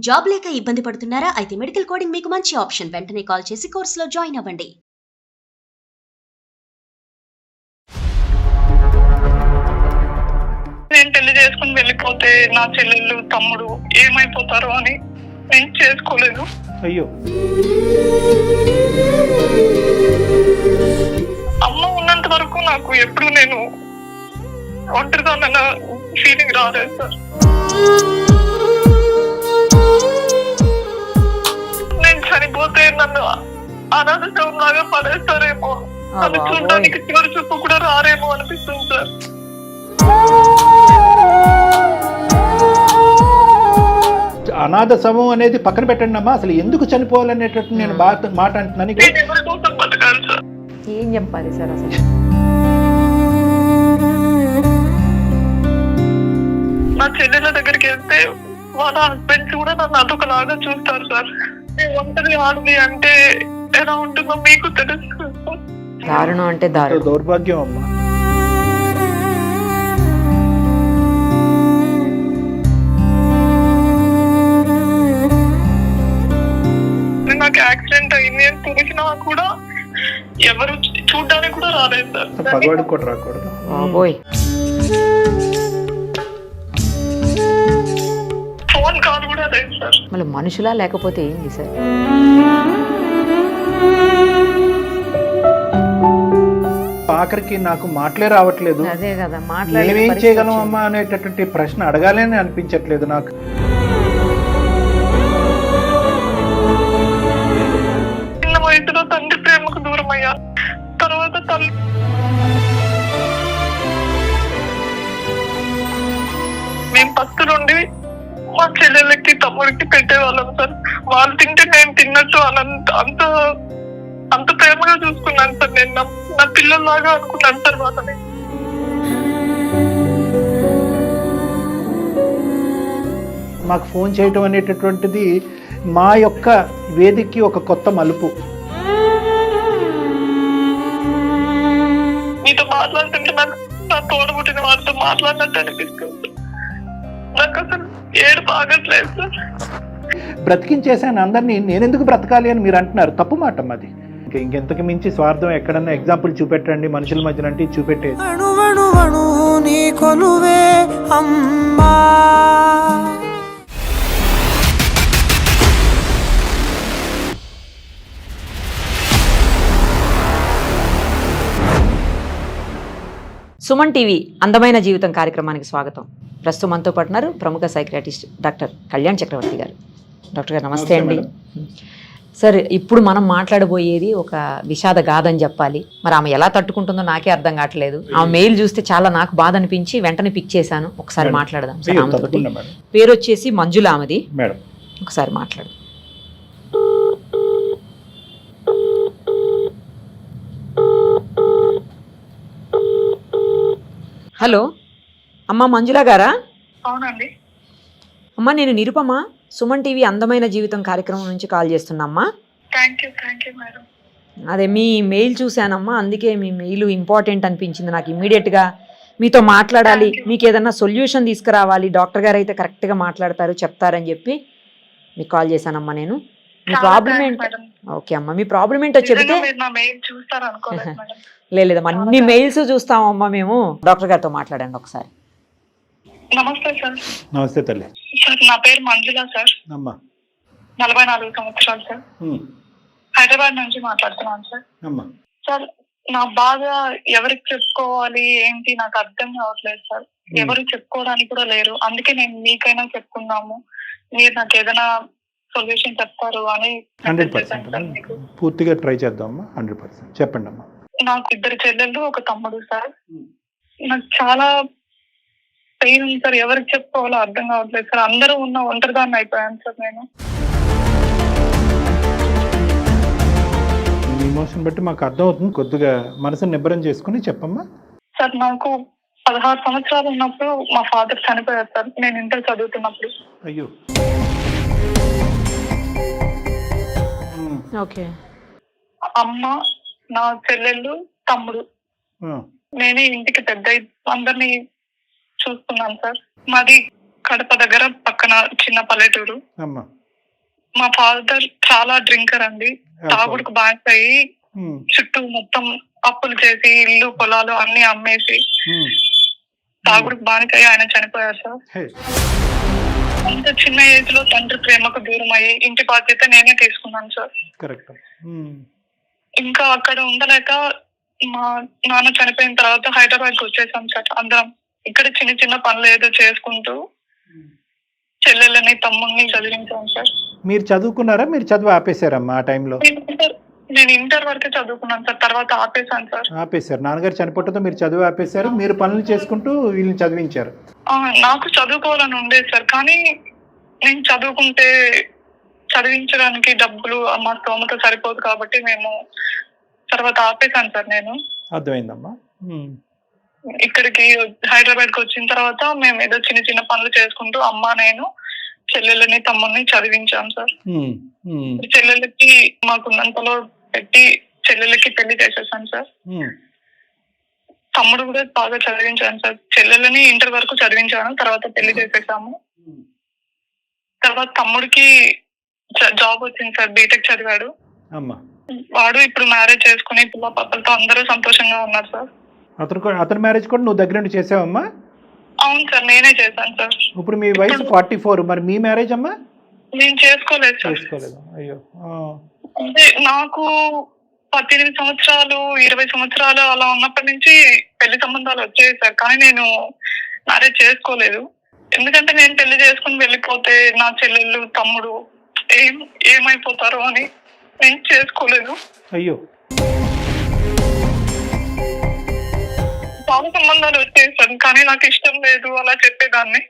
Job లేక ఇబ్బంది పడుతున్నారా? అయితే మెడికల్ కోడింగ్ మీకు మంచి ఆప్షన్. వెంటనే కాల్ చేసి కోర్సులో జాయిన్ అవ్వండి. నేను పెళ్లి చేసుకుని వెళ్ళిపోతే నా చెల్లెళ్ళు తమ్ముడు ఏమైపోతారో అని నేను చేసుకోలేదు. అయ్యో, అమ్మ ఉన్నంత వరకు నాకు ఎప్పుడు నేను ఒంటరిగా ఉన్న ఫీలింగ్ రాలేదు సార్. నేను చనిపోతే నన్ను అనాథం లాగా పడేస్తారేమో, నన్ను చూడడానికి చివరి చూపు కూడా రారేమో అనిపిస్తుంది సార్. అనాథ శవం అనేది పక్కన పెట్టండి అమ్మా. అసలు ఎందుకు చనిపోవాలనేటట్టు నేను మాట అంటున్నాను. నేను ఎవరి కోసం బతకాలి సార్? ఏం చెప్పాలి సార్ అసలు? నా చెల్లెల దగ్గరికి వెళ్తే వాళ్ళ హస్బెండ్స్ కూడా నన్ను అదొకలాగా చూస్తారు సార్. ఒంటరి ఆడది అంటే ఎలా ఉంటుందో మీకు తెలుసు. దారుణం అంటే దౌర్భాగ్యం అమ్మా. నాకు యాక్సిడెంట్ అయింది అని తెలిసినా కూడా ఎవరు చూడడానికి కూడా రాలేదు సార్. పగవాడు కూడా రాకూడదు. ఫోన్ కాల్ కూడా లేదు సార్. మళ్ళీ మనుషులా లేకపోతే ఏంది సార్? ఆఖరికి నాకు మాటలే రావట్లేదు. అదే కదా, మేమేం చేయగలం అమ్మా అనేటటువంటి ప్రశ్న అడగాలని అనిపించట్లేదు నాకు. చిన్న వయసులో తండ్రి ప్రేమకు దూరం అయ్యా. తర్వాత తల్లి మేము ఫస్ట్ నుండి మా చెల్లెళ్ళకి తమ్ముడికి పెట్టేవాళ్ళం సార్. వాళ్ళు తింటే నేను తిన్నట్టు అంత అంత ప్రేమగా చూసుకున్నాను సార్. నేను నా పిల్లల్లాగా అనుకున్నాను సార్ వాళ్ళని. మాకు ఫోన్ చేయటం అనేటటువంటిది మా యొక్క వేదికకి ఒక కొత్త మలుపు. మీతో మాట్లాడుతుంటే నాకు నా తోడబుట్టిన వాళ్ళతో మాట్లాడినట్టు అనిపిస్తుంది. నాకు అసలు ఏడు బాగట్లేదు సార్. బ్రతికించేసాను అందరినీ, నేనెందుకు బ్రతకాలి అని మీరు అంటున్నారు. తప్పు మాట అది. ఇంకెంతకు మించి స్వార్థం ఎక్కడన్నా ఎగ్జాంపుల్ చూపెట్టండి మనుషుల మధ్యన అంటే చూపెట్టేది. సుమన్ టీవీ అందమైన జీవితం కార్యక్రమానికి స్వాగతం. ప్రస్తుతం మనతో పాటున్నారు ప్రముఖ సైకియాట్రిస్ట్ డాక్టర్ కళ్యాణ్ చక్రవర్తి గారు. డాక్టర్ గారు నమస్తే అండి. సార్, ఇప్పుడు మనం మాట్లాడబోయేది ఒక విషాద గాథ అని చెప్పాలి. మరి ఆమె ఎలా తట్టుకుంటుందో నాకే అర్థం కావట్లేదు. ఆమె మెయిల్ చూస్తే చాలా నాకు బాధ అనిపించి వెంటనే పిక్ చేశాను. ఒకసారి మాట్లాడదాం సార్ ఆమెతోటి. పేరు వచ్చేసి మంజుల ఆమెది. ఒకసారి మాట్లాడు. హలో అమ్మ, మంజుల గారా? అవునండి. అమ్మ, నేను నిరుపమ, సుమన్ టీవీ అందమైన జీవితం కార్యక్రమం నుంచి కాల్ చేస్తున్నామ్మా. Thank you madam. అదే మీ మెయిల్ చూశానమ్మా, అందుకే మీ మెయిల్ ఇంపార్టెంట్ అనిపించింది నాకు. ఇమ్మీడియట్గా మీతో మాట్లాడాలి, మీకు ఏదన్నా సొల్యూషన్ తీసుకురావాలి, డాక్టర్ గారు అయితే కరెక్ట్గా మాట్లాడతారు చెప్తారని చెప్పి మీకు కాల్ చేశానమ్మా. నేను మీ ప్రాబ్లం ఏంటి? ఓకే అమ్మా, మీ ప్రాబ్లం ఏంటో చెబితే. లేదమ్మా, అన్ని మెయిల్స్ చూస్తామమ్మా మేము. డాక్టర్ గారితో మాట్లాడండి ఒకసారి. నమస్తే సార్. నమస్తే తల్లి. సార్, నా పేరు మంజుల సార్. 44 సంవత్సరాలు సార్. హైదరాబాద్ నుంచి మాట్లాడుతున్నాను సార్. సార్, నా బాధ ఎవరికి చెప్పుకోవాలి ఏంటి నాకు అర్థం కావట్లేదు సార్. ఎవరు చెప్పుకోవడానికి కూడా లేరు. అందుకే నేను మీకైనా చెప్పుకున్నాము, మీరు నాకు ఏదైనా సొల్యూషన్ చెప్తారు అని. 100% పూర్తిగా ట్రై చేద్దామమ్మా. 100% చెప్పండి అమ్మా. నాకు 2 చెల్లెళ్ళు, ఒక తమ్ముడు సార్. నాకు చాలా పెయిన్ ఉంది సార్. ఎవరికి చెప్పుకోవాలో అర్థం కావట్లేదు సార్. అందరూ ఉన్న ఒంటరిదాన్ని అయిపోయాను సార్ నేను. ఎమోషన్ బట్టి మాకు అర్థం అవుతుంది. కొద్దిగా మనసుని నిబ్బరం చేసుకుని చెప్పమ్మా. సార్, నాకు 16 సంవత్సరాలు ఉన్నప్పుడు మా ఫాదర్ చనిపోయారు సార్. నేను ఇంటర్ చదువుతున్నప్పుడు. అయ్యో. ఓకే. అమ్మ, నా చెల్లెళ్ళు, తమ్ముడు, నేనే ఇంటికి పెద్ద, అందరినీ చూస్తున్నాను సార్. మాది కడప దగ్గర పక్కన చిన్న పల్లెటూరు. అమ్మా. మా ఫాదర్ చాలా డ్రింకర్ అండి, తాగుడుకు బానిస అయ్యి చుట్టూ మొత్తం అప్పులు చేసి ఇల్లు పొలాలు అన్ని అమ్మేసి తాగుడుకు బానిస అయ్యి ఆయన చనిపోయారు సార్. అంత చిన్న ఏజ్ లో తండ్రి ప్రేమకు దూరం అయ్యి ఇంటి బాధ్యత నేనే తీసుకున్నాను సార్. కరెక్ట్. ఇంకా అక్కడ ఉండలేక మా నాన్న చనిపోయిన తర్వాత హైదరాబాద్ కి వచ్చేసాం సార్ అందరం. ఇక్కడ చిన్న చిన్న పనులు ఏదో చేసుకుంటూ చెల్లెళ్ళని తమ్ముడిని చదివించాం సార్. మీరు చదువుకున్నారా? మీరు చదువు ఆపేశారమ్మా ఆ టైంలో? నేను ఇంటర్ వరకే చదువుకున్నాను సార్, తర్వాత ఆపేశాను సార్. ఆపేశారు. నాన్నగారు చనిపోవడంతో మీరు చదువు ఆపేశారు, మీరు పనులు చేసుకుంటూ వీళ్ళని చదివించారు. నాకు చదువుకోవాలని ఉండేది సార్, కానీ నేను చదువుకుంటే చదివించడానికి డబ్బులు మా స్తోమత సరిపోదు కాబట్టి మేము తర్వాత ఆపేశాను సార్. నేను అర్థమైందమ్మా. ఇక్కడికి హైదరాబాద్ కి వచ్చిన తర్వాత మేము ఏదో చిన్న చిన్న పనులు చేసుకుంటూ అమ్మ నేను చెల్లెళ్ళని తమ్ముడిని చదివించాం సార్. చెల్లెళ్ళకి మాకున్నంతలో పెట్టి చెల్లెళ్ళకి పెళ్లి చేసేసాను సార్. తమ్ముడు కూడా బాగా చదివించాను సార్. చెల్లెళ్ళని ఇంటర్ వరకు చదివించాను, తర్వాత పెళ్లి చేసేసాము. తర్వాత తమ్ముడికి జాబ్ వచ్చింది సార్, బీటెక్ చదివాడు. వాడు ఇప్పుడు మ్యారేజ్ చేసుకుని పిల్ల పాపలతో అందరూ సంతోషంగా ఉన్నారు సార్. అతని మ్యారేజ్ కూడా నువ్వు దగ్గర నుండి చేసావమ్మా? అవును సార్, నేనే చేశాను సార్. ఇప్పుడు మీ వయసు 44, మరి మీ మ్యారేజ్ అమ్మా? నేను చేసుకోలేదు సార్. చేసుకోలేదు. అయ్యో. అంటే నాకు 18 సంవత్సరాలు 20 సంవత్సరాలు అలా ఉన్నప్పటి నుంచి పెళ్లి సంబంధాలు వచ్చాయి సార్, కానీ నేను మ్యారేజ్ చేసుకోలేదు. ఎందుకంటే నేను పెళ్లి చేసుకుని వెళ్ళిపోతే నా చెల్లెళ్ళు తమ్ముడు ఏమైపోతారో అని నేను చేసుకోలేదు. అయ్యో. చాలా సంబంధాలు వచ్చేసాను, కానీ నాకు ఇష్టం లేదు అలా చెప్పేదాన్ని.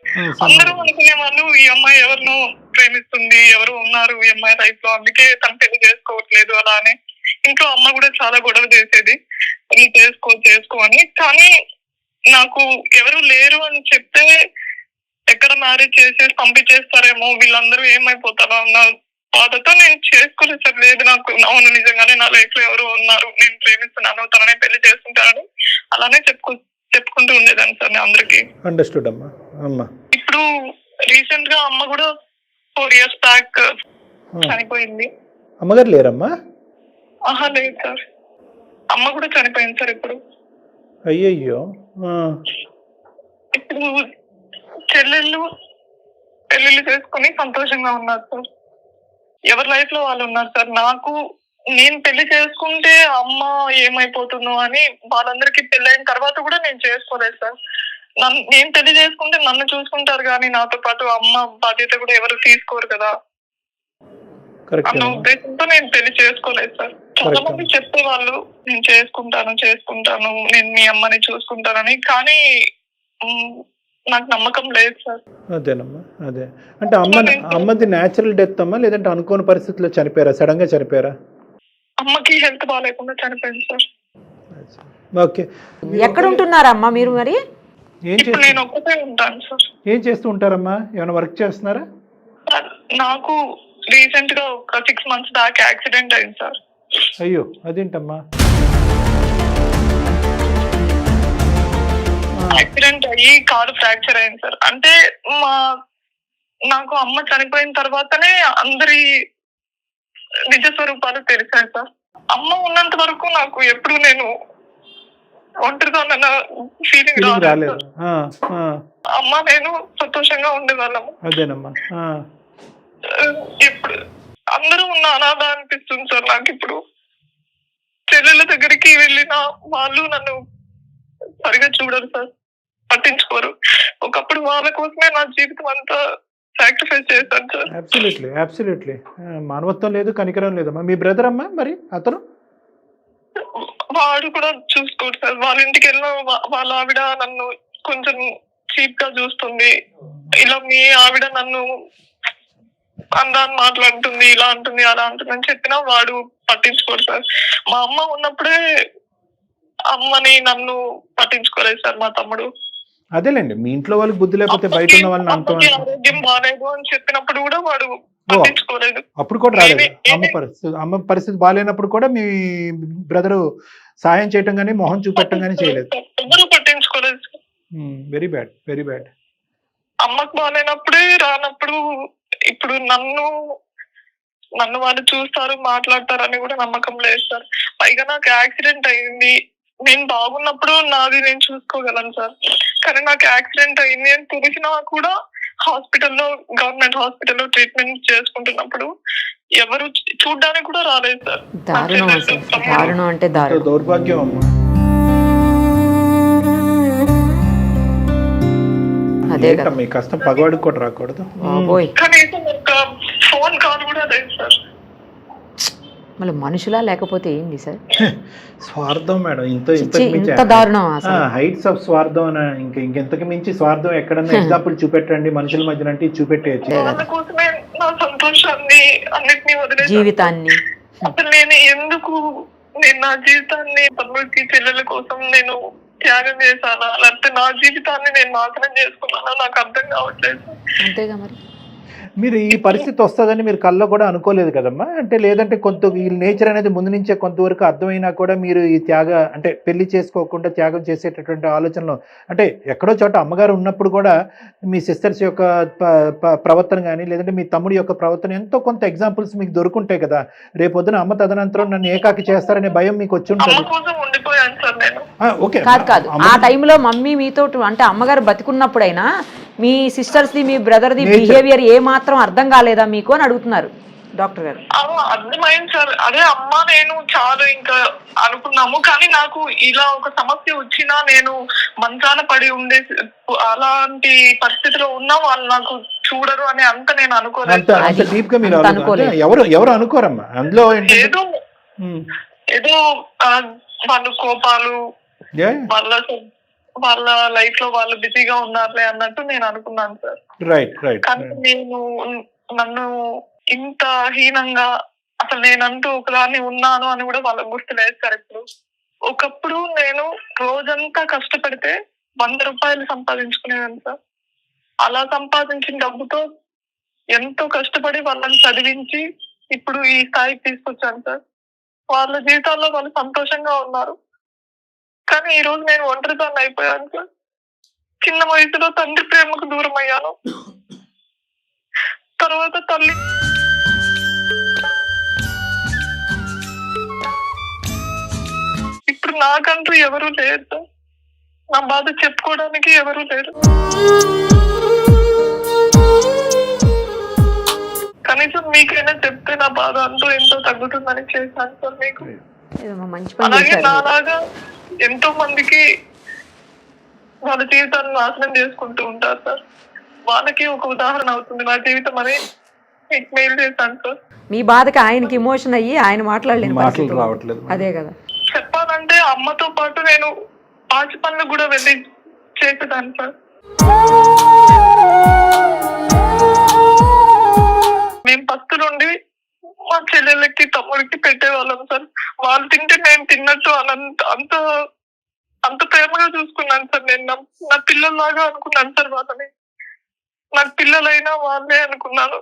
అందరూ అనుకునే వాళ్ళు ఈ అమ్మాయి ఎవరినో ప్రేమిస్తుంది, ఎవరు ఉన్నారు ఈ అమ్మాయి లైఫ్ లో, అందుకే తను పెళ్లి చేసుకోవట్లేదు అలా అని. ఇంట్లో అమ్మ కూడా చాలా గొడవ చేసేది, పెళ్లి చేసుకో అని. కానీ నాకు ఎవరు లేరు అని చెప్తే ఎక్కడ మ్యారేజ్ చేసేసి పంపించేస్తారేమో, వీళ్ళందరూ ఏమైపోతారో అన్న బాధతో నేను చేసుకోలేదు సార్. లేదు, నాకు అవును నిజంగానే నా లైఫ్ లో ఎవరు ఉన్నారు, నేను ప్రేమిస్తున్నాను, తననే పెళ్లి చేసుకుంటానని అలానే చెప్పుకుంటూ ఉండేదాన్ని సార్ నేను అందరికి. అండర్స్టూడ్ అమ్మా. అమ్మా ఇప్పుడు రీసెంట్ గా అమ్మ కూడా 4 years బ్యాక్ చనిపోయింది. అమ్మగారు లేరమ్మా? ఆహా లేదు సార్, అమ్మ కూడా చనిపోయింది సార్ ఇప్పుడు. అయ్యయ్యో. ఇప్పుడు చెల్లెళ్ళు పెళ్లిళ్ళు చేసుకుని సంతోషంగా ఉన్నారు సార్. ఎవరి లైఫ్ లో వాళ్ళు ఉన్నారు సార్. నాకు నేను పెళ్లి చేసుకుంటే అమ్మ ఏమైపోతుందో అని వాళ్ళందరికీ పెళ్ళైన తర్వాత కూడా నేను చేసుకోలేదు సార్. నేను పెళ్లి చేసుకుంటే నన్ను చూసుకుంటారు కానీ నాతో పాటు అమ్మ బాధ్యత కూడా ఎవరు తీసుకోరు కదా అన్న ఉద్దేశంతో నేను పెళ్లి చేసుకోలేదు సార్. చాలా మంది చెప్పేవాళ్ళు నేను చేసుకుంటాను, నేను మీ అమ్మని చూసుకుంటానని, కానీ నాకు నమ్మకం లేదు సార్. అదేనమ్మా. అదే అంటే అమ్మది న్యాచురల్ డెత్ అమ్మా, లేదంటే అనుకోని పరిస్థితుల్లో చనిపోయారా? సడన్ గా చనిపోయారా? అమ్మకి హెల్త్ బాగాలేకుండా చనిపోయింది సార్. ఓకే. ఎక్కడ ఉంటున్నారమ్మా మీరు? మరి నేను ఒక్కటే ఉంటాను సార్. ఏం చేస్తూ ఉంటారమ్మా? ఏమైనా వర్క్ చేస్తున్నారా? నాకు రీసెంట్ గా ఒక 6 months బ్యాక్ యాక్సిడెంట్ అయింది సార్. అయ్యో, అదేంటమ్మా? యాక్సిడెంట్ అయ్యి కాలు ఫ్రాక్చర్ అయింది సార్. అంటే నాకు అమ్మ చనిపోయిన తర్వాతనే అందరి నిజ స్వరూపాలు తెలిసాయి సార్. అమ్మ ఉన్నంత వరకు నాకు ఎప్పుడు నేను ఒంటరిగా ఉన్న ఫీలింగ్ రాలేదు. అమ్మ నేను సంతోషంగా ఉండేవాళ్ళము. అదేనమ్మా. ఇప్పుడు అందరూ ఉన్న అనాథ అనిపిస్తుంది సార్ నాకు. ఇప్పుడు చెల్లెళ్ళ దగ్గరికి వెళ్ళిన వాళ్ళు నన్ను సరిగా చూడరు సార్, పట్టించుకోరు. ఒకప్పుడు వాళ్ళ కోసమే నా జీవితం అంతా సాక్రిఫైస్ చేశాను సార్. అబ్సల్యూట్లీ. మానవత్వం లేదు, కనికరం లేదమ్మా. మీ బ్రదర్ అమ్మా మరి అతను? వాడు కూడా చూసుకోడు సార్. వాళ్ళ ఇంటికి వెళ్ళిన వాళ్ళ ఆవిడ నన్ను కొంచెం చీప్ గా చూస్తుంది. ఇలా మీ ఆవిడ నన్ను అందాన్ని మాట్లాడుతుంది, ఇలా అంటుంది అలా అంటుంది అని చెప్పినా వాడు పట్టించుకోడు సార్. మా అమ్మ ఉన్నప్పుడే అమ్మని నన్ను పట్టించుకోలేదు సార్ మా తమ్ముడు. అదేలేండి, మీ ఇంట్లో వాళ్ళకి బుద్ధి లేకపోతే బయట ఉన్న వాళ్ళని ఆరోగ్యం బాగాలేదు అని చెప్పినప్పుడు కూడా వాడు పట్టించుకోలేదు. అప్పుడు కూడా రాలేదు. అమ్మ పరిస్థితి బాగాలేనప్పుడు కూడా మీ బ్రదరు సాయం చేయటం కానీ మొహం చూపెట్టడం కానీ చేయలేదు. ఎవరు పట్టించుకోలేదు. Very bad. అమ్మకు బాగాలేనప్పుడే రానప్పుడు ఇప్పుడు నన్ను వాళ్ళు చూస్తారు మాట్లాడతారు అని కూడా నమ్మకం లేదు సార్. పైగా నాకు యాక్సిడెంట్ అయింది, నేను బాగున్నప్పుడు నాది నేను చూసుకోగలను సార్. కానీ నాకు యాక్సిడెంట్ అయింది అని తెలిసినా కూడా గవర్నమెంట్ హాస్పిటల్లో ట్రీట్మెంట్ చేసుకుంటున్నప్పుడు ఎవరు చూడ్డానికి కూడా రాలేదు సార్. దారుణం అంటే దౌర్భాగ్యం అమ్మా. అదే మీ కష్టం పగవాడికి కూడా రాకూడదు. కనీసం ఒక ఫోన్ కాల్ కూడా లేదు సార్. మళ్ళీ మనుషులా లేకపోతే ఏంది సార్? స్వార్థం మేడం, ఇంత దారుణం. హైట్స్ ఆఫ్ స్వార్థం ఇంకెంతకు మించి స్వార్థం ఎక్కడన్నా ఎగ్జాంపుల్ చూపెట్టండి మనుషుల మధ్యన అంటే చూపెట్టేయచ్చు. వాళ్ళ కోసమే నా సంతోషాన్ని అన్నిటినీ వదిలేసి జీవితాన్ని అసలు నేను నా జీవితాన్ని తమ్ముడికి చెల్లెల కోసం నేను త్యాగం చేశానా, లేకపోతే నా జీవితాన్ని నేను నాశనం చేసుకున్నానా నాకు అర్థం కావట్లేదు. అంతేగా మరి. మీరు ఈ పరిస్థితి వస్తుందని మీరు కల్లో కూడా అనుకోలేదు కదమ్మా? అంటే లేదంటే కొంత ఈ నేచర్ అనేది ముందు నుంచే కొంతవరకు అర్థమైనా కూడా మీరు ఈ అంటే పెళ్లి చేసుకోకుండా త్యాగం చేసేటటువంటి ఆలోచనలో అంటే ఎక్కడో చోట అమ్మగారు ఉన్నప్పుడు కూడా మీ సిస్టర్స్ యొక్క ప్రవర్తన కానీ లేదంటే మీ తమ్ముడి యొక్క ప్రవర్తన ఎంతో కొంత ఎగ్జాంపుల్స్ మీకు దొరుకుంటాయి కదా. రేపొద్దున అమ్మ తదనంతరం నన్ను ఏకాకి చేస్తారనే భయం మీకు వచ్చి ఉంటుంది. కాదు ఆ టైంలో మమ్మీ మీతో అంటే అమ్మగారు బతికున్నప్పుడైనా మీ సిస్టర్స్ది మీ బ్రదర్ది బిహేవియర్ ఏ మాత్రం అర్థం కాలేదా మీకు అని అడుగుతున్నారు డాక్టర్ గారు. అర్థమైంది సార్. అదే అమ్మ నేను చాలా ఇంకా అనుకున్నాము, కానీ నాకు ఇలా ఒక సమస్య వచ్చినా నేను మంచాన పడి ఉండే అలాంటి పరిస్థితిలో ఉన్నా వాళ్ళు నాకు చూడరు అని అంత నేను అనుకోలేదు. ఎవరు అనుకోరమ్మా అందులో. ఏదో వాళ్ళు కోపాలు వాళ్ళ లైఫ్ లో వాళ్ళు బిజీగా ఉన్నారులే అన్నట్టు నేను అనుకున్నాను సార్. కానీ నన్ను ఇంత హీనంగా అసలు నేనంటూ ఒకదాన్ని ఉన్నాను అని కూడా వాళ్ళకు గుర్తులేదు సార్. ఇప్పుడు ఒకప్పుడు నేను రోజంతా కష్టపడితే 100 రూపాయలు సంపాదించుకునేదాన్ని సార్. అలా సంపాదించిన డబ్బుతో ఎంతో కష్టపడి వాళ్ళని చదివించి ఇప్పుడు ఈ స్థాయికి తీసుకొచ్చాను సార్. వాళ్ళ జీవితాల్లో వాళ్ళు సంతోషంగా ఉన్నారు. కానీ ఈ రోజు నేను ఒంటరిదాన్ని అయిపోయాను సార్. చిన్న వయసులో తండ్రి ప్రేమకు దూరం అయ్యాను. తర్వాత తల్లి ఇప్పుడు నాకంటూ ఎవరు లేరు సార్. నా బాధ చెప్పుకోవడానికి ఎవరు లేరు. కనీసం మీకైనా చెప్తే నా బాధ అంటూ ఎంతో తగ్గుతుందని చేశాను సార్ మీకు. అలాగే నాలాగా ఎంతో మందికి వాళ్ళ జీవితాన్ని నాశనం చేసుకుంటూ ఉంటారు సార్. వాళ్ళకి ఒక ఉదాహరణ అవుతుంది నా జీవితం అని మీకు మెయిల్ చేశాను సార్. మీ బాధకి ఆయనకి ఎమోషన్ అయ్యి ఆయన మాట్లాడలేదు. అదే కదా చెప్పాలంటే అమ్మతో పాటు నేను పాచి పనులు కూడా వెళ్ళి చేసేదాన్ని సార్. మేము పస్తులుండి మా చెల్లెళ్ళకి తమ్ముడికి పెట్టేవాళ్ళం సార్. వాళ్ళు తింటే నేను తిన్నట్టు అంత ప్రేమగా చూసుకున్నాను సార్. నేను నా పిల్లల్లాగా అనుకున్నాను సార్ వాళ్ళని. నాకు పిల్లలైనా వాళ్ళే అనుకున్నాను.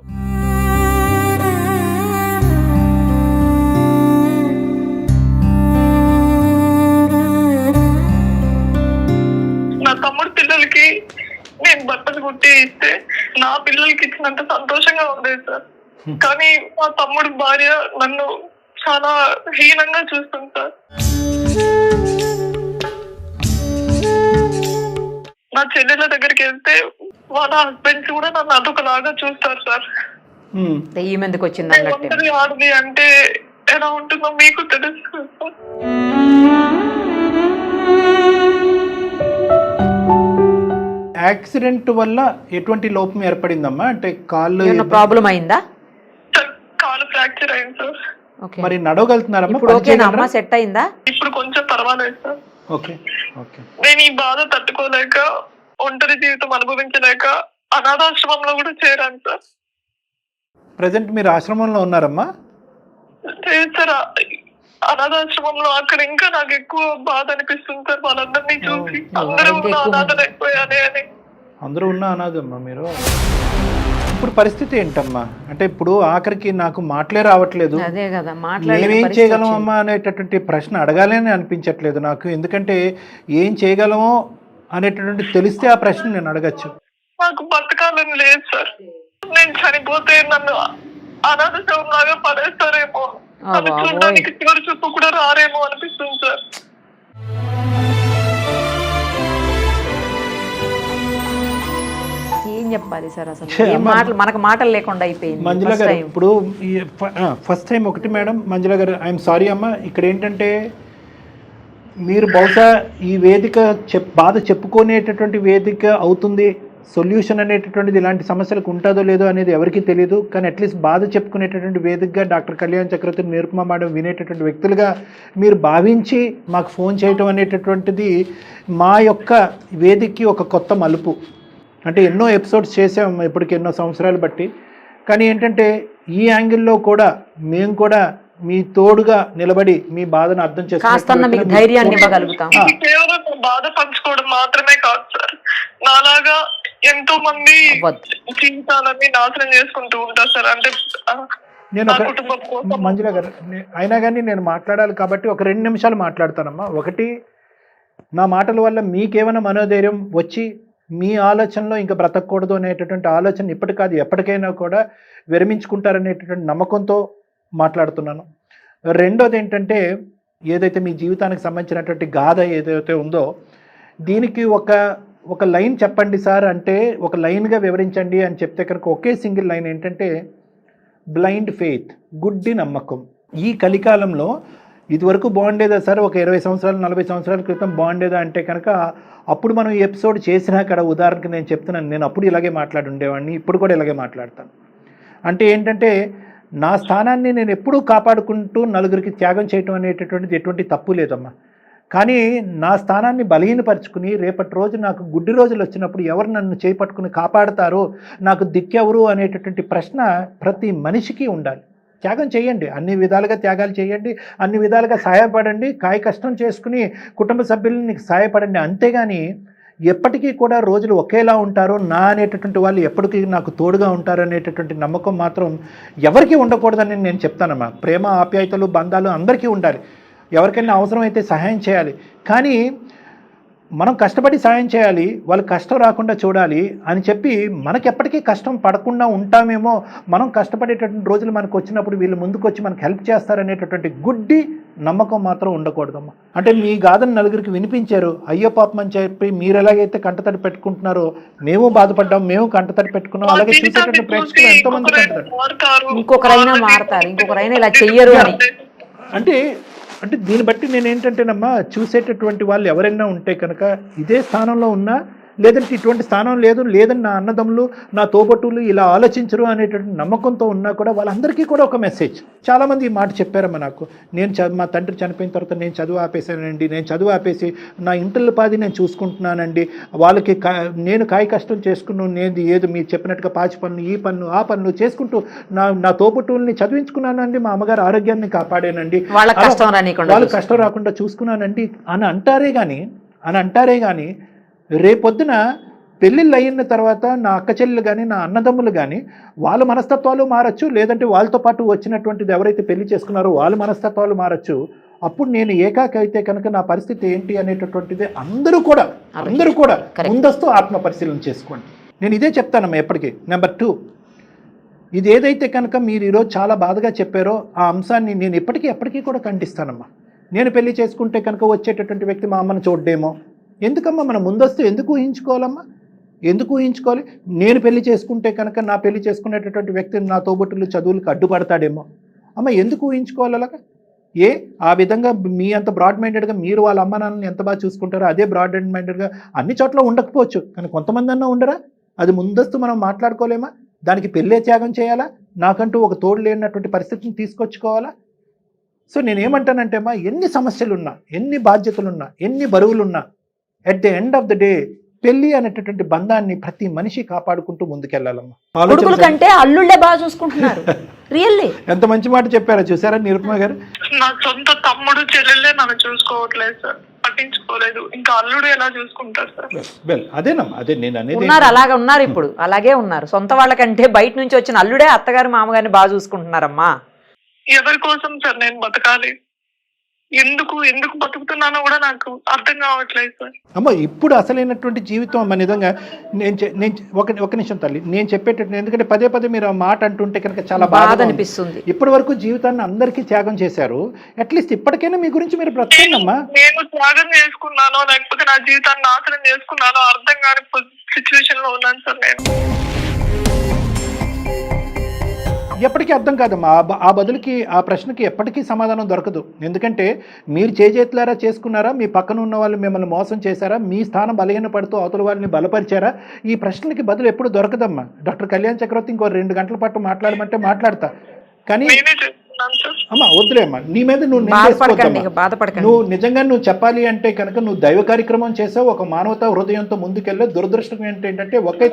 నా తమ్ముడు పిల్లలకి నేను బట్టలు కుట్టి ఇస్తే నా పిల్లలకి ఇచ్చినంత సంతోషంగా ఉండేది సార్. కానీ మా తమ్ముడు భార్య నన్ను చాలా హీనంగా చూస్తుంది సార్. నా చెల్లెల దగ్గరికి వెళ్తే వాళ్ళ హస్బెండ్స్ కూడా నన్ను అదొకలాగా చూస్తారు సార్. ఒంటరి ఆడది అంటే ఎలా ఉంటుందో మీకు తెలుసు సార్. యాక్సిడెంట్ వల్ల ఎటువంటి లోపం ఏర్పడిందమ్మా? అంటే కాళ్ళు ప్రాబ్లం అయిందా? కాలు ఫ్రాక్చర్ అయింది సార్. మరి నడవగలుగుతున్నారమ్మా? సెట్ అయిందా? ఇప్పుడు కొంచెం పర్వాలేదు సార్. నేను ఈ బాధ తట్టుకోలేక ఒంటరి జీవితం అనుభవించలేక అనాథాశ్రమంలో కూడా చేరాను సార్. ప్రెసెంట్ మీరు ఆశ్రమంలో ఉన్నారమ్మా? సార్ అనాథాశ్రమంలో అక్కడ ఇంకా నాకు ఎక్కువ బాధ అనిపిస్తుంది సార్. వాళ్ళందరినీ చూసి అందరూ ఉన్న అనాథలైపోయానే అని. అందరూ ఉన్న అనాథమ్మా మీరు. ఇప్పుడు పరిస్థితి ఏంటమ్మా? అంటే ఇప్పుడు ఆఖరికి నాకు మాటలే రావట్లేదు, మేమేం చేయగలమమ్మా అనేటటువంటి ప్రశ్న అడగాలని అనిపించట్లేదు నాకు. ఎందుకంటే ఏం చేయగలమో అనేటటువంటి తెలిస్తే ఆ ప్రశ్న నేను అడగచ్చు. నాకు బతకాలని లేదు సార్. నేను చనిపోతే నన్ను అనాథ శవం లాగా పడేస్తారేమో, అది చూడడానికి చివరి చూపు కూడా రారేమో అనిపిస్తుంది సార్. ఏం చెప్పాలి సార్ అసలు? ఏం మాటలు, మనకు మాటలు లేకుండా అయిపోయింది. మంజుల గారు ఇప్పుడు ఫస్ట్ టైం ఒకటి మేడం, మంజుల గారు ఐఎమ్ సారీ అమ్మ, ఇక్కడ ఏంటంటే మీరు బహుశా ఈ వేదిక బాధ చెప్పుకునేటటువంటి వేదిక అవుతుంది, సొల్యూషన్ అనేటటువంటిది ఇలాంటి సమస్యలకు ఉంటుందో లేదో అనేది ఎవరికీ తెలియదు, కానీ అట్లీస్ట్ బాధ చెప్పుకునేటటువంటి వేదికగా డాక్టర్ కళ్యాణ్ చక్రవర్తి, నిరుపమ మేడం వినేటటువంటి వ్యక్తులుగా మీరు భావించి మాకు ఫోన్ చేయటం అనేటటువంటిది మా యొక్క వేదికకి ఒక కొత్త మలుపు. అంటే ఎన్నో ఎపిసోడ్స్ చేసాం ఇప్పటికి ఎన్నో సంవత్సరాలు బట్టి, కానీ ఏంటంటే ఈ యాంగిల్లో కూడా మేము కూడా మీ తోడుగా నిలబడి మీ బాధను అర్థం చేసుకుంటాం, ధైర్యాన్ని ఇవ్వగలుగుతాం. కేవలం బాధ పంచుకోవడం మాత్రమే కాదు సార్, నాలాగా ఎంతో మంది జీవితాలన్నీ నాశనం చేసుకుంటూ ఉంటారు సార్. అంటే నేను మంజుల గారు అయినా కానీ నేను మాట్లాడాలి కాబట్టి ఒక 2 నిమిషాలు మాట్లాడతానమ్మా. ఒకటి, నా మాటల వల్ల మీకేమైనా మనోధైర్యం వచ్చి మీ ఆలోచనలో ఇంకా బ్రతకూడదు అనేటటువంటి ఆలోచన ఇప్పటి కాదు ఎప్పటికైనా కూడా విరమించుకుంటారనేటటువంటి నమ్మకంతో మాట్లాడుతున్నాను. రెండోది ఏంటంటే, ఏదైతే మీ జీవితానికి సంబంధించినటువంటి గాథ ఏదైతే ఉందో దీనికి ఒక లైన్ చెప్పండి సార్ అంటే, ఒక లైన్గా వివరించండి అని చెప్తే కనుక ఒకే సింగిల్ లైన్ ఏంటంటే, బ్లైండ్ ఫెయిత్, గుడ్డి నమ్మకం. ఈ కలికాలంలో ఇదివరకు బాగుండేదా సార్, ఒక 20 సంవత్సరాలు 40 సంవత్సరాల క్రితం బాగుండేదా అంటే కనుక అప్పుడు మనం ఈ ఎపిసోడ్ చేసినా అక్కడ ఉదాహరణకి నేను చెప్తున్నాను, నేను అప్పుడు ఇలాగే మాట్లాడి ఉండేవాడిని, ఇప్పుడు కూడా ఇలాగే మాట్లాడతాను. అంటే ఏంటంటే, నా స్థానాన్ని నేను ఎప్పుడూ కాపాడుకుంటూ నలుగురికి త్యాగం చేయటం అనేటటువంటిది ఎటువంటి తప్పు లేదమ్మా. కానీ నా స్థానాన్ని బలహీనపరుచుకుని రేపటి రోజు నాకు గుడ్డి రోజులు వచ్చినప్పుడు ఎవరు నన్ను చేపట్టుకుని కాపాడతారో, నాకు దిక్కెవరు అనేటటువంటి ప్రశ్న ప్రతి మనిషికి ఉండాలి. త్యాగం చేయండి, అన్ని విధాలుగా త్యాగాలు చేయండి, అన్ని విధాలుగా సహాయపడండి, కాయ కష్టం చేసుకుని కుటుంబ సభ్యులని సహాయపడండి. అంతేగాని ఎప్పటికీ కూడా రోజులు ఒకేలా ఉంటారో, నా అనేటటువంటి వాళ్ళు ఎప్పటికీ నాకు తోడుగా ఉంటారు అనేటటువంటి నమ్మకం మాత్రం ఎవరికీ ఉండకూడదని నేను చెప్తానమ్మా. ప్రేమ, ఆప్యాయతలు, బంధాలు అందరికీ ఉండాలి, ఎవరికైనా అవసరమైతే సహాయం చేయాలి, కానీ మనం కష్టపడి సాయం చేయాలి, వాళ్ళు కష్టం రాకుండా చూడాలి అని చెప్పి మనకి ఎప్పటికీ కష్టం పడకుండా ఉంటామేమో, మనం కష్టపడేటటువంటి రోజులు మనకు వచ్చినప్పుడు వీళ్ళు ముందుకు వచ్చి మనకు హెల్ప్ చేస్తారనేటటువంటి గుడ్డి నమ్మకం మాత్రం ఉండకూడదమ్మా. అంటే మీ గాథను నలుగురికి వినిపించారు, అయ్యో పాపం అని చెప్పి మీరు ఎలాగైతే కంటతడి పెట్టుకుంటున్నారో మేము బాధపడ్డాం, మేము కంటతడి పెట్టుకున్నాం, అలాగే చూసేటటువంటి ప్రేక్షకులు ఎంతోమంది కంటతడి, ఇంకొకరైనా మారుతారు, ఇంకొకరైనా ఇలా చెయ్యరు అని. అంటే దీన్ని బట్టి నేను ఏంటంటేనమ్మా, చూసేటటువంటి వాళ్ళు ఎవరైనా ఉంటే కనుక ఇదే స్థానంలో ఉన్నా, లేదంటే ఇటువంటి స్థానం లేదని నా అన్నదమ్ములు, నా తోబట్టులు ఇలా ఆలోచించరు అనేటువంటి నమ్మకంతో ఉన్నా కూడా వాళ్ళందరికీ కూడా ఒక మెసేజ్. చాలామంది ఈ మాట చెప్పారమ్మా నాకు, మా తండ్రి చనిపోయిన తర్వాత నేను చదువు ఆపేసానండి, నేను చదువు ఆపేసి నా ఇంటిల పాది నేను చూసుకుంటున్నానండి, వాళ్ళకి నేను కాయ కష్టం చేసుకున్నాను, నేను ఏదో మీరు చెప్పినట్టుగా పాచి పన్ను, ఈ పన్ను, ఆ పన్ను చేసుకుంటూ నా తోబట్టుల్ని చదివించుకున్నానండి, మా అమ్మగారు ఆరోగ్యాన్ని కాపాడానండి, వాళ్ళకి కష్టం రాకుండా చూసుకున్నానండి అని అంటారే కానీ రేపొద్దున పెళ్ళిళ్ళు అయిన తర్వాత నా అక్క చెల్లెలు కానీ నా అన్నదమ్ములు కానీ వాళ్ళ మనస్తత్వాలు మారచ్చు, లేదంటే వాళ్ళతో పాటు వచ్చినటువంటిది ఎవరైతే పెళ్లి చేసుకున్నారో వాళ్ళ మనస్తత్వాలు మారచ్చు. అప్పుడు నేను ఏకాకి అయితే కనుక నా పరిస్థితి ఏంటి అనేటటువంటిది అందరూ కూడా ముందస్తు ఆత్మ పరిశీలన చేసుకోండి. నేను ఇదే చెప్తానమ్మా ఎప్పటికీ. నెంబర్ 2, ఇది ఏదైతే కనుక మీరు ఈరోజు చాలా బాధగా చెప్పారో ఆ అంశాన్ని నేను ఎప్పటికీ కూడా ఖండిస్తానమ్మా. నేను పెళ్లి చేసుకుంటే కనుక వచ్చేటటువంటి వ్యక్తి మా అమ్మను చూడడేమో, ఎందుకమ్మా మనం ముందస్తు ఎందుకు ఊహించుకోవాలమ్మా, ఎందుకు ఊహించుకోవాలి? నేను పెళ్లి చేసుకుంటే కనుక నా పెళ్లి చేసుకునేటటువంటి వ్యక్తిని నా తోబుట్టులు చదువులకు అడ్డుపడతాడేమో, అమ్మ ఎందుకు ఊహించుకోవాలి అలాగా? ఆ విధంగా మీ అంత బ్రాడ్ మైండెడ్గా మీరు వాళ్ళ అమ్మ నాన్నని ఎంత బాగా చూసుకుంటారో అదే బ్రాడ్ అండ్ మైండెడ్గా అన్ని చోట్ల ఉండకపోవచ్చు, కానీ కొంతమంది అన్నా ఉండరా? అది ముందస్తు మనం మాట్లాడుకోలేమా? దానికి పెళ్ళే త్యాగం చేయాలా? నాకంటూ ఒక తోడు లేనటువంటి పరిస్థితిని తీసుకొచ్చుకోవాలా? సో నేనేమంటానంటే అమ్మా, ఎన్ని సమస్యలున్నా, ఎన్ని బాధ్యతలున్నా, ఎన్ని బరువులున్నా, at the end of the day పెళ్లి అనేటటువంటి బంధాన్ని ప్రతి మనిషి కాపాడుకుంటూ ముందుకెళ్లాలమ్మా. కొడుకుల కంటే అల్లుళ్ళే బాగా చూసుకుంటున్నారు. రియల్లీ ఎంత మంచి మాట చెప్పారో చూసారా నిరుపమ గారు? నా సొంత తమ్ముడు చెల్లెళ్ళే నన్ను చూసుకోవట్లేదు సార్, పట్టించుకోలేదు, ఇంకా అల్లుడు ఎలా చూసుకుంటారు సార్? వెల్ అదేనమ్మా, అదే నేను అనేది. ఉన్నారు, అలాగే ఉన్నారు, ఇప్పుడు అలాగే ఉన్నారు. సొంత వాళ్ళకంటే బయట నుంచి వచ్చిన అల్లుడే అత్తగారు మామగారిని బాగా చూసుకుంటున్నారమ్మా. ఎవరి కోసం సార్ నేను బతకాలి? ఎందుకు బతుకుతున్నానో కూడా నాకు అర్థం కావట్లేదు సార్. అమ్మ ఇప్పుడు అసలైనటువంటి జీవితం అమ్మ నిజంగా నేను ఒక నిమిషం తల్లి నేను చెప్పేటట్టు, ఎందుకంటే పదే పదే మీరు ఆ మాట అంటుంటే కనుక చాలా బాధ అనిపిస్తుంది. ఇప్పటి వరకు జీవితాన్ని అందరికీ త్యాగం చేశారు, అట్లీస్ట్ ఇప్పటికైనా మీ గురించి మీరు బ్రతకండమ్మా. నేను త్యాగం చేసుకున్నానో లేకపోతే నా జీవితాన్ని నాశనం చేసుకున్నానో అర్థం కాని సిచ్యువేషన్ లో ఉన్నాను సార్ నేను. ఎప్పటికీ అర్థం కాదమ్మా. ఆ బదులుకి ఆ ప్రశ్నకి ఎప్పటికీ సమాధానం దొరకదు. ఎందుకంటే మీరు చేతులారా చేసుకున్నారా, మీ పక్కన ఉన్న వాళ్ళు మిమ్మల్ని మోసం చేశారా, మీ స్థానం బలహీన పడుతూ అవతల వాళ్ళని బలపరిచారా, ఈ ప్రశ్నలకి బదులు ఎప్పుడు దొరకదమ్మా. డాక్టర్ కళ్యాణ్ చక్రవర్తి ఇంకో 2 గంటల పాటు మాట్లాడమంటే మాట్లాడతా, కానీ అమ్మా వద్దులే అమ్మా, నీ మీద నువ్వు నువ్వు నిజంగా నువ్వు చెప్పాలి అంటే కనుక నువ్వు దైవ కార్యక్రమం చేసావు, ఒక మానవతా హృదయంతో ముందుకెళ్ళే. దురదృష్టం ఏంటంటే ఒకే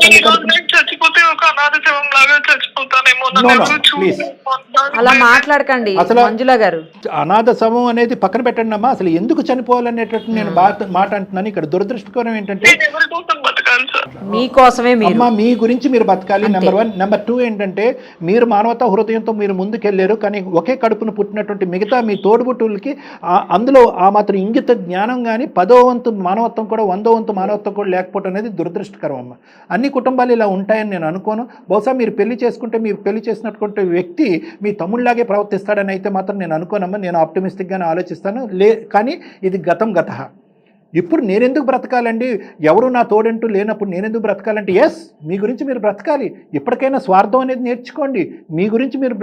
అలా మాట్లాడకండి అసలు మంజుల గారు. అనాథ శవం అనేది పక్కన పెట్టండి అమ్మా. అసలు ఎందుకు చనిపోవాలనేటట్టు నేను మాట అంటున్నాను. ఇక్కడ దురదృష్టకరం ఏంటంటే మీకోసమే అమ్మా మీ గురించి మీరు బతకాలి, నెంబర్ 1. నెంబర్ 2 ఏంటంటే మీరు మానవతా హృదయంతో మీరు ముందుకెళ్ళారు, కానీ ఒకే కడుపును పుట్టినటువంటి మిగతా మీ తోడుబుట్టులకి అందులో ఆ మాత్రం ఇంగిత జ్ఞానం కానీ 10వ వంతు మానవత్వం కూడా 100వ వంతు మానవత్వం కూడా లేకపోవడం అనేది దురదృష్టకరం అమ్మ. అన్ని కుటుంబాలు ఇలా ఉంటాయని నేను అనుకోను. బహుశా మీరు పెళ్లి చేసుకుంటే మీరు పెళ్లి చేసినటువంటి వ్యక్తి మీ తమ్ముళ్లాగే ప్రవర్తిస్తాడని అయితే మాత్రం నేను అనుకోనమ్మా. నేను ఆప్టమిస్టిక్గానే ఆలోచిస్తాను. కానీ ఇది గతః. ఇప్పుడు నేనెందుకు బ్రతకాలండి, ఎవరు నా తోడంటూ లేనప్పుడు నేనెందుకు బ్రతకాలంటే ఎస్ మీ గురించి మీరు బ్రతకాలి. ఇప్పటికైనా స్వార్థం అనేది నేర్చుకోండి. మీ గురించి మీరు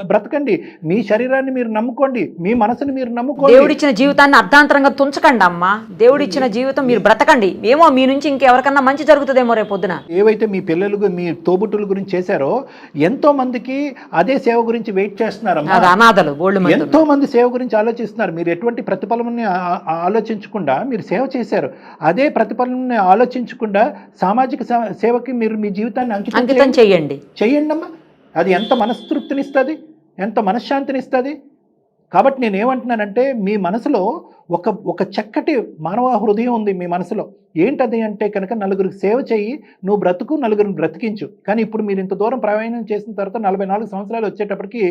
బ్రతకండి, మీ శరీరాన్ని మీరు నమ్ముకోండి, మీ మనసుని మీరు నమ్ముకోండి. దేవుడిచ్చిన జీవితాన్ని అర్ధాంతరంగా తుంచకండి అమ్మా. దేవుడిచ్చిన జీవితం మీరు బ్రతకండి. ఏమో మీ నుంచి ఇంకెవరికన్నా మంచి జరుగుతుందేమో రేపు పొద్దున. ఏవైతే మీ పిల్లలు మీ తోబుట్టుల గురించి చేశారో ఎంతో మందికి అదే సేవ గురించి వెయిట్ చేస్తున్నారమ్మా. అనాథలు ఎంతో మంది సేవ గురించి ఆలోచిస్తున్నారు. మీరు ఎటువంటి ప్రతిఫలాన్ని ఆలోచించకుండా మీరు సేవ చేశారు. అదే ప్రతిఫలాన్ని ఆలోచించకుండా సామాజిక సేవకి మీరు మీ జీవితాన్ని అంకితం చేయండి అమ్మా. అది ఎంత మనస్తృప్తినిస్తుంది, ఎంత మనశ్శాంతినిస్తుంది. కాబట్టి నేనేమంటున్నానంటే మీ మనసులో ఒక చక్కటి మానవ హృదయం ఉంది మీ మనసులో. ఏంటది అంటే కనుక నలుగురికి సేవ చేయి, నువ్వు బ్రతుకు, నలుగురిని బ్రతికించు. కానీ ఇప్పుడు మీరు ఇంత దూరం ప్రయాణం చేసిన తర్వాత 44 సంవత్సరాలు వచ్చేటప్పటికి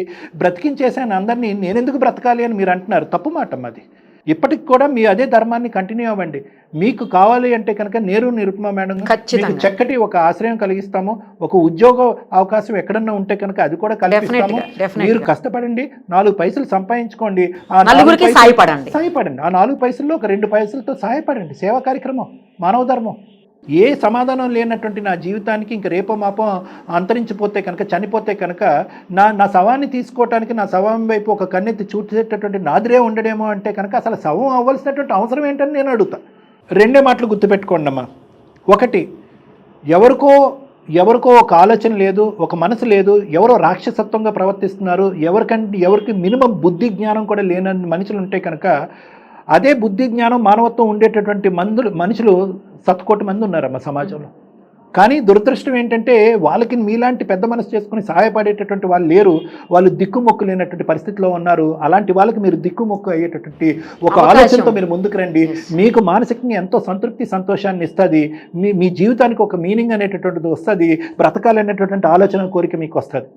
బ్రతికించేసాను అందరినీ, నేనెందుకు బ్రతకాలి అని మీరు అంటున్నారు. తప్పు మాట అది. ఇప్పటికి కూడా మీ అదే ధర్మాన్ని కంటిన్యూ అవ్వండి. మీకు కావాలి అంటే కనుక నేరు నిరుపమ మేడం మీకు చక్కటి ఒక ఆశ్రయం కలిగిస్తాము. ఒక ఉద్యోగ అవకాశం ఎక్కడన్నా ఉంటే కనుక అది కూడా కలిగిస్తాము. మీరు కష్టపడండి, 4 పైసలు సంపాదించుకోండి, సాయపడండి. ఆ 4 పైసల్లో ఒక 2 పైసలతో సహాయపడండి. సేవా కార్యక్రమం, మానవ ధర్మం. ఏ సమాధానం లేనటువంటి నా జీవితానికి ఇంక రేపో మాపో అంతరించిపోతే కనుక, చనిపోతే కనుక నా శవాన్ని తీసుకోవటానికి నా శవం వైపు ఒక కన్నెత్తి చూసేటటువంటి నాదిరే ఉండడేమో అంటే కనుక అసలు శవం అవ్వాల్సినటువంటి అవసరం ఏంటని నేను అడుగుతా. 2 మాటలు గుర్తుపెట్టుకోండి అమ్మా. 1, ఎవరికో ఒక ఆలోచన లేదు, ఒక మనసు లేదు, ఎవరో రాక్షసత్వంగా ప్రవర్తిస్తున్నారు, ఎవరికి మినిమం బుద్ధి జ్ఞానం కూడా లేని మనుషులు ఉంటే కనుక అదే బుద్ధి జ్ఞానం మానవత్వం ఉండేటటువంటి మనుషులు 100 కోట్ల మంది ఉన్నారమ్మ సమాజంలో. కానీ దురదృష్టం ఏంటంటే వాళ్ళకి మీలాంటి పెద్ద మనసు చేసుకుని సహాయపడేటటువంటి వాళ్ళు లేరు. వాళ్ళు దిక్కుమొక్కు లేనటువంటి పరిస్థితిలో ఉన్నారు. అలాంటి వాళ్ళకి మీరు దిక్కుమొక్కు అయ్యేటటువంటి ఒక ఆలోచనతో మీరు ముందుకు రండి. మీకు మానసికంగా ఎంతో సంతృప్తి, సంతోషాన్ని ఇస్తుంది. మీ జీవితానికి ఒక మీనింగ్ అనేటటువంటిది వస్తుంది. బ్రతకాలనేటటువంటి ఆలోచన, కోరిక మీకు వస్తుంది.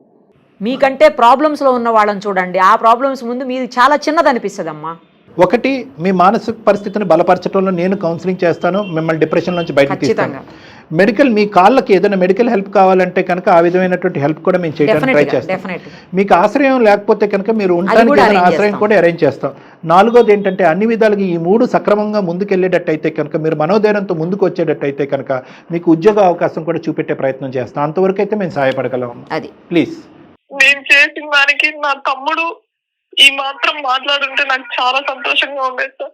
మీకంటే ప్రాబ్లమ్స్లో ఉన్న వాళ్ళని చూడండి, ఆ ప్రాబ్లమ్స్ ముందు మీది చాలా చిన్నది అనిపిస్తుంది అమ్మా. 1, మీ మానసిక పరిస్థితిని బలపరచడంలో నేను కౌన్సిలింగ్ చేస్తాను, మిమ్మల్ని డిప్రెషన్ నుంచి బయటకు తీస్తాను. మెడికల్, మీ కాళ్ళకి ఏదైనా మెడికల్ హెల్ప్ కావాలంటే కనుక ఆ విధమైనటువంటి హెల్ప్ కూడా మేము చేయడానికి ట్రై చేస్తాం. మీకు ఆశ్రయం లేకపోతే కనుక మీరు ఉండడానికి ఏదైనా ఆశ్రయం కూడా అరేంజ్ చేస్తాం. 4వది ఏంటంటే అన్ని విధాలుగా ఈ 3 సక్రమంగా ముందుకెళ్ళేటట్టయితే కనుక, మీరు మనోధైర్యంతో ముందుకు వచ్చేటట్టయితే కనుక మీకు ఉద్యోగ అవకాశం కూడా చూపెట్టే ప్రయత్నం చేస్తాం. అంతవరకు అయితే మేము సహాయపడగలం. అది ప్లీజ్. నేను చేసిన దానికి నా తమ్ముడు ఈ మాత్రం మాట్లాడుంటే నాకు చాలా సంతోషంగా ఉండేది సార్.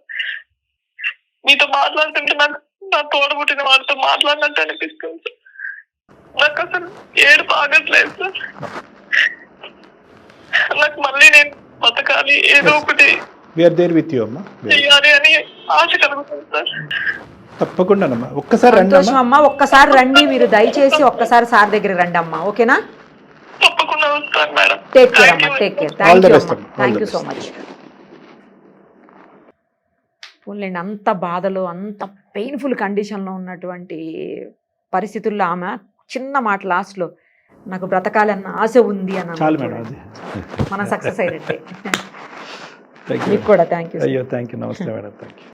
మీతో మాట్లాడుతుంటే నాకు నా తోడబుట్టిన వారితో మాట్లాడినట్టు అనిపిస్తుంది సార్. నాకు అసలు ఏడుపు ఆగట్లేదు సార్. నాకు మళ్ళీ నేను బతకాలి, ఏదో ఒకటి చెయ్యాలి అని ఆశ కలుగుతుంది సార్. తప్పకుండా ఒక్కసారి రండి మీరు, దయచేసి ఒక్కసారి సార్ దగ్గర రండి అమ్మా. ఓకేనా? తప్పకుండా వస్తాను మేడం. టేక్ కేర్ అమ్మా. Take care. Thank you so much. పోన్లేండి, అంత బాధలో, అంత పెయిన్ఫుల్ కండిషన్లో ఉన్నటువంటి పరిస్థితుల్లో ఆమె చిన్న మాట లాస్ట్లో, నాకు బ్రతకాలన్న ఆశ ఉంది అని మనం సక్సెస్ అయినట్టే. థ్యాంక్ యూ మీకు కూడా థ్యాంక్ యూ. అయ్యో థ్యాంక్ యూ, నమస్తే మేడం, థ్యాంక్ యూ.